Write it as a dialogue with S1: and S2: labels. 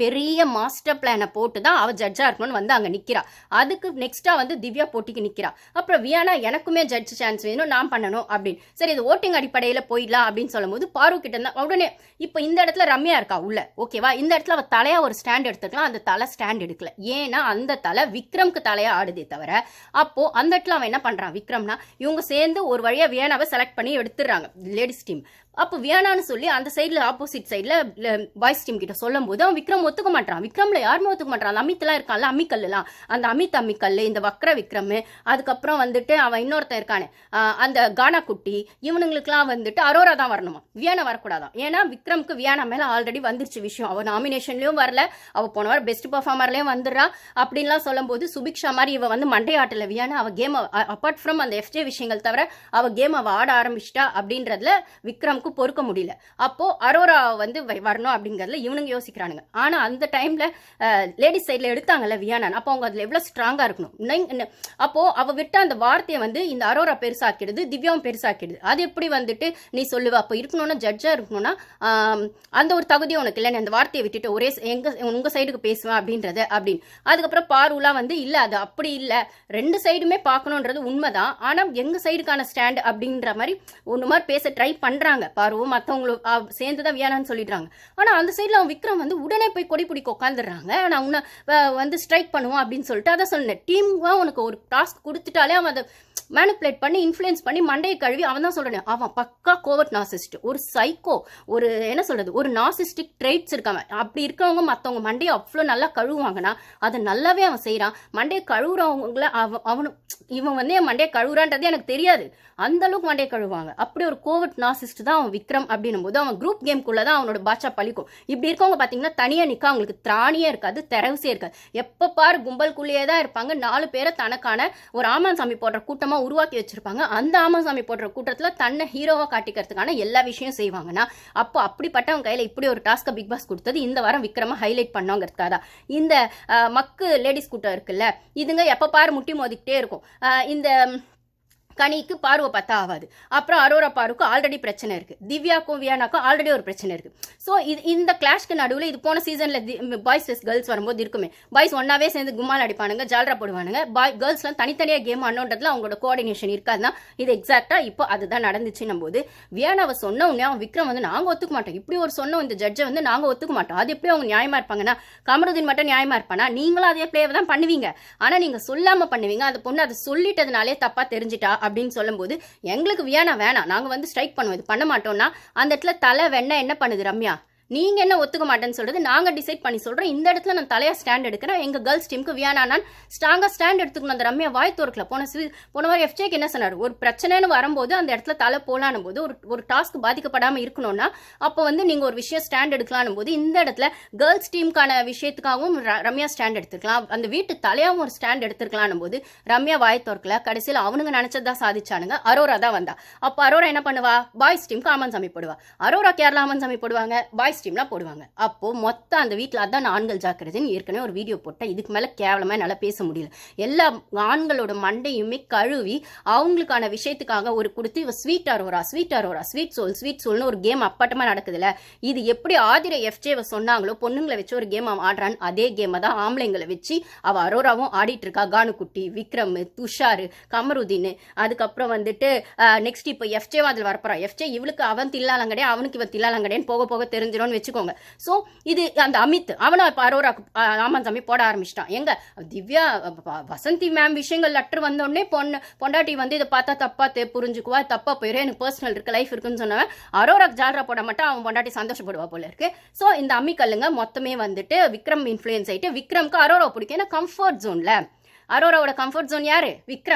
S1: பெரிய மாஸ்டர் பிளானை போட்டு தான் அவள் ஜட்ஜாக இருக்கணும்னு வந்து அங்கே நிற்கிறா. அதுக்கு நெக்ஸ்ட்டாக வந்து திவ்யா போட்டிக்கு நிற்கிறா. அப்புறம் வியானா எனக்குமே ஜட்ஜ் சான்ஸ் வேணும், நான் பண்ணணும் அப்படின்னு. சரி, இது ஓட்டிங் அடிப்படையில் போயிடலாம் அப்படின்னு சொல்லும்போது பாரு கிட்ட இருந்தா உடனே இப்போ இந்த இடத்துல ரம்யா இருக்கா உள்ள, ஓகேவா? இந்த இடத்துல அவள் தலையா ஒரு ஸ்டாண்ட் எடுத்துக்கலாம். அந்த தலை ஸ்டாண்ட் எடுக்கல. ஏன்னா அந்த தலை விக்ரம்க்கு தலையா ஆடுதே தவிர. அப்போ அந்த இடத்துல அவன் என்ன பண்றான் விக்ரம்னா, இவங்க சேர்ந்து ஒரு வழியா வியானாவை செலக்ட் பண்ணி எடுத்துடுறாங்க லேடிஸ் டீம். அப்போ வியானான்னு சொல்லி அந்த சைடில் ஆப்போசிட் சைடில் பாய்ஸ் டீம் கிட்ட சொல்லும் போது அவன் விக்ரம் ஒத்துக்க மாட்டான். விக்ரம்ல யாருமே ஒத்துக்க மாட்டான். அந்த அமித்லாம் இருக்கான்ல, அம்மிக்கல்லாம், அந்த அம்மிக்கல், இந்த வக்ர விக்ரம், அதுக்கப்புறம் வந்துட்டு அவன் இன்னொருத்தன் இருக்கானே அந்த கானா குட்டி, இவனுங்களுக்குலாம் வந்துட்டு அரோரா தான் வரணுமா, வியானா வரக்கூடாதான். ஏன்னா விக்ரம்க்கு வியானா மேலே ஆல்ரெடி வந்துருச்சு விஷயம். அவள் நாமினேஷன்லையும் வரல, அவள் போன வாரம் பெஸ்ட் பர்ஃபார்மர்லேயும் வந்துடுறா அப்படின்லாம் சொல்லும் போது சுபிக்ஷா மாதிரி இவ வந்து மண்டையாட்டில் வியானா அவள் கேம் அப்பார்ட் ஃப்ரம் அந்த எஃப்ஜே விஷயங்கள் தவிர அவள் கேம் அவள் ஆட ஆரம்பிச்சிட்டா அப்படின்றதுல விக்ரம் பொறுக்க முடியல. அப்போ அரோரா வந்து வரணும் அப்படிங்கறதுல இவனுங்க யோசிக்கிறானுங்க. ஆனா அந்த டைம்ல லேடிஸ் சைட்ல எடுத்தாங்கல்ல வியானா, அப்போ அவங்க அதுல எவ்வளவு ஸ்ட்ராங்கா இருக்கணும். அப்போ அவ விட்ட அந்த வார்த்தையை வந்து இந்த அரோரா பெருசாக்கிடுது, திவ்யாவும் பெருசாக்கிடுது. அது எப்படி வந்துட்டு நீ சொல்லுவ? அப்போ இருக்கணும்னா ஜட்ஜா இருக்கணும்னா அந்த ஒரு தகுதி உனக்கு இல்லை, அந்த வார்த்தையை விட்டுட்டு ஒரே உங்க சைடுக்கு பேசுவேன் அப்படின்றது அப்படின்னு. அதுக்கப்புறம் பாருலாம் வந்து இல்ல, அது அப்படி இல்லை, ரெண்டு சைடுமே பார்க்கணுன்றது உண்மைதான், ஆனா எங்க சைடுக்கான ஸ்டாண்ட் அப்படின்ற மாதிரி ஒன்று மாதிரி பேச ட்ரை பண்றாங்க பாருவோம். மற்றவங்களும் சேர்ந்துதான் வியானான்னு சொல்லிடுறாங்க. ஆனா அந்த சைட்ல அவன் விக்ரம் வந்து உடனே போய் கொடி பிடிக்க உட்காந்துடுறாங்க. நான் உன்னை வந்து ஸ்ட்ரைக் பண்ணுவோம் அப்படின்னு சொல்லிட்டு அதை சொன்னேன். டீம்வா உனக்கு ஒரு டாஸ்க் கொடுத்துட்டாலே அவன் அதை மேனிப்புலேட் பண்ணி இன்ஃப்ளூயன்ஸ் பண்ணி மண்டையை கழுவி அவன் தான் சொல்றேன் அவன் பக்கா கோவர்ட் நாசிஸ்ட், ஒரு சைக்கோ, ஒரு என்ன சொல்றது, ஒரு நாசிஸ்டிக் ட்ரைட்ஸ் இருக்காம. அப்படி இருக்கவங்க மற்றவங்க மண்டையை அவ்வளோ நல்லா கழுவுவாங்கன்னா அதை நல்லாவே அவன் செய்யறான். மண்டையை கழுவுறவங்கள இவன் வந்து என் மண்டையை கழுவுறான்றது எனக்கு தெரியாது, அந்த அளவுக்கு மண்டையை கழுவுவாங்க. அப்படி ஒரு கோவர்ட் நாசிஸ்ட் தான் அவன் விக்ரம் அப்படின்னும் போது அவன் குரூப் கேம்குள்ளதான் அவனோட பாட்சா பழிக்கும். இப்படி இருக்கவங்க பாத்தீங்கன்னா தனியா நிக்க அவங்களுக்கு திராணியே இருக்காது, தெரவுசே இருக்காது. எப்ப பாரு கும்பல்குள்ளேயே தான் இருப்பாங்க. 4 பேரை தனக்கான ஒரு ஆமான் சாமி போடுற கூட்டமா உருவாக்கி வச்சிருப்பாங்க. அந்த ஆமாசாமி போடுற கூட்டத்துல தன்னை ஹீரோவா காட்டிக்கிறதுக்கான எல்லா விஷயம் செய்வாங்கன்னா அப்போ அப்படிப்பட்டவங்க கையில இப்படி ஒரு டாஸ்க பிக் பாஸ் கொடுத்தது இந்த வாரம் விக்ரமா ஹைலைட் பண்ணோங்கிறதுக்காக. இந்த மக்கு லேடிஸ் கூட்டம் இருக்குல்ல, இதுங்க எப்ப பாரு முட்டி மோதிக்கிட்டே இருக்கும். இந்த கனிக்கு பார்வை பார்த்தா ஆகாது. அப்புறம் அரோரா பாருக்கு ஆல்ரெடி பிரச்சனை இருக்கு, திவ்யாக்கும் வியானாக்கும் ஆல்ரெடி ஒரு பிரச்சனை இருக்கு. ஸோ இந்த கிளாஷ்க்கு நடுவில் இது போன சீசன்ல பாய்ஸ் வெஸ் கேர்ள்ஸ் வரும்போது இருக்குமே, பாய்ஸ் ஒன்னாவே சேர்ந்து கும்மால் அடிப்பானுங்க, ஜால்ரா போடுவானுங்க. கேர்ள்ஸ்லாம் தனித்தனியாக கேம் ஆனோன்றதுல அவங்களோட கோஆர்டினேஷன் இருக்காதுன்னா இது எக்ஸாக்டா இப்போ அதுதான் நடந்துச்சுன்னும் போது வியானாவை சொன்ன உடனே அவன் விக்ரம் வந்து நாங்க ஒத்துக்க மாட்டோம், இப்படி ஒரு சொன்ன இந்த ஜட்ஜை வந்து நாங்க ஒத்துக்க மாட்டோம். அது எப்படி அவங்க நியாயமா இருப்பாங்கன்னா, கமருதீன் மட்டும் நியாயமா இருப்பானா? நீங்களும் அதே பிளேவை தான் பண்ணுவீங்க, ஆனா நீங்க சொல்லாம பண்ணுவீங்க. அந்த பொண்ணு அதை சொல்லிட்டதுனாலே தப்பா தெரிஞ்சுட்டா அப்படின்னு சொல்லும்போது எங்களுக்கு வியானா வேணாம், நாங்க வந்து ஸ்ட்ரைக் பண்ணுவோம், இது பண்ண மாட்டோம்னா அந்த இடத்துல தலை வெண்ண என்ன பண்ணுது ரம்யா, நீங்க என்ன ஒத்துக்க மாட்டேன்னு சொல்றது நாங்க டிசைட் பண்ணி சொல்றோம். இந்த இடத்துல நான் தலையா ஸ்டாண்ட் எடுக்கிறேன். எங்க கேர்ள்ஸ் டீமுக்கு வியானா நான் ஸ்ட்ராங்கா ஸ்டாண்ட் எடுத்துக்கணும். அந்த ரம்யா வாய் தோற்கல. போன வாரம் எஃப்ஜேக்கு என்ன சொன்னாரு, ஒரு பிரச்சனைன்னு வரும்போது அந்த இடத்துல தலை போலானும் போது ஒரு டாஸ்க் பாதிக்கப்படாம இருக்கணும்னா அப்போ வந்து நீங்க ஒரு விஷயம் ஸ்டாண்ட் எடுக்கலாம்னு போது இந்த இடத்துல கேர்ள்ஸ் டீமுக்கான விஷயத்துக்காகவும் ரம்யா ஸ்டாண்ட் எடுத்துக்கலாம், அந்த வீட்டு தலையாவும் ஒரு ஸ்டாண்ட் எடுத்துருக்கலாம் போது ரம்யா வாய் தோற்கல. கடைசியில் அவனுங்க நினைச்சதான் சாதிச்சானுங்க. அரோரா தான் வந்தா. அப்போ அரோரா என்ன பண்ணுவா, பாய்ஸ் டீமுக்கு ஆமன் சாமி போடுவா. அரோரா கேரளா ஆமன் சாமி போடுவாங்க, பாய்ஸ் டீம்லாம் போடுவாங்க. அப்போ மொத்தம் அந்த வீட்டில் அதான் ஆண்கள் ஜாக்கிரதைன்னு ஏற்கனவே ஒரு வீடியோ போட்டேன். இதுக்கு மேல கேவலமா என்னால பேச முடியல. எல்லா ஆண்களோட மண்டையுமே கழுவி அவங்களுக்கான விஷயத்துக்காக ஒரு கொடுத்து இவ ஸ்வீட் அரோரா ஸ்வீட் சோல்னு ஒரு கேம் அப்பட்டமா நடக்குதுல்ல. இது எப்படி ஆதிர எஃப்ஜேவை சொன்னாங்களோ பொண்ணுங்களை வச்சு ஒரு கேம் ஆடுறான்னு அதே கேமை தான் ஆம்பளைங்களை வச்சு அவ அரோராவும் ஆடிட்டு இருக்கா. கானுக்குட்டி, விக்ரம், துஷாரு, கமருதீன், அதுக்கப்புறம் வந்துட்டு நெக்ஸ்ட் இப்போ எஃப்ஜேவும் அதில் வரப்போறான். எஃப்ஜே இவளுக்கு அவன் தில்லாலங்கடே, அவனுக்கு இவன் தில்லாலங்கடேன்னு போக போக தெரிஞ்சிடும்னு வச்சுக்கோங்க. சோ இது அந்த அமித் அவனும் இப்ப அரோரா ஆமான் சாமி போட ஆரம்பிச்சிட்டான். எங்க திவ்யா வசந்தி மேம் விஷயங்கள் லெட்டர் வந்தோடனே பொண்டாட்டி வந்து இதை பார்த்தா தப்பா புரிஞ்சுக்குவா, தப்பா போயிடும், எனக்கு பர்சனல் இருக்கு, லைஃப் இருக்குன்னு சொன்னவன் அரோரா ஜால்ரா போட மாட்டான், அவன் பொண்டாட்டி சந்தோஷப்படுவா போல இருக்கு. சோ இந்த அம்மிக்கல்லுங்க மொத்தமே வந்துட்டு விக்ரம் இன்ஃப்ளூயன்ஸ் ஆயிட்டு விக்ரம்க்கு அரோரா பிடிக்கும். ஏன்னா கம்ஃபர்ட் ஜோன்ல அரோராவோட கம்ஃபர்ட் ஜோன் யாரு, விக்ரம்.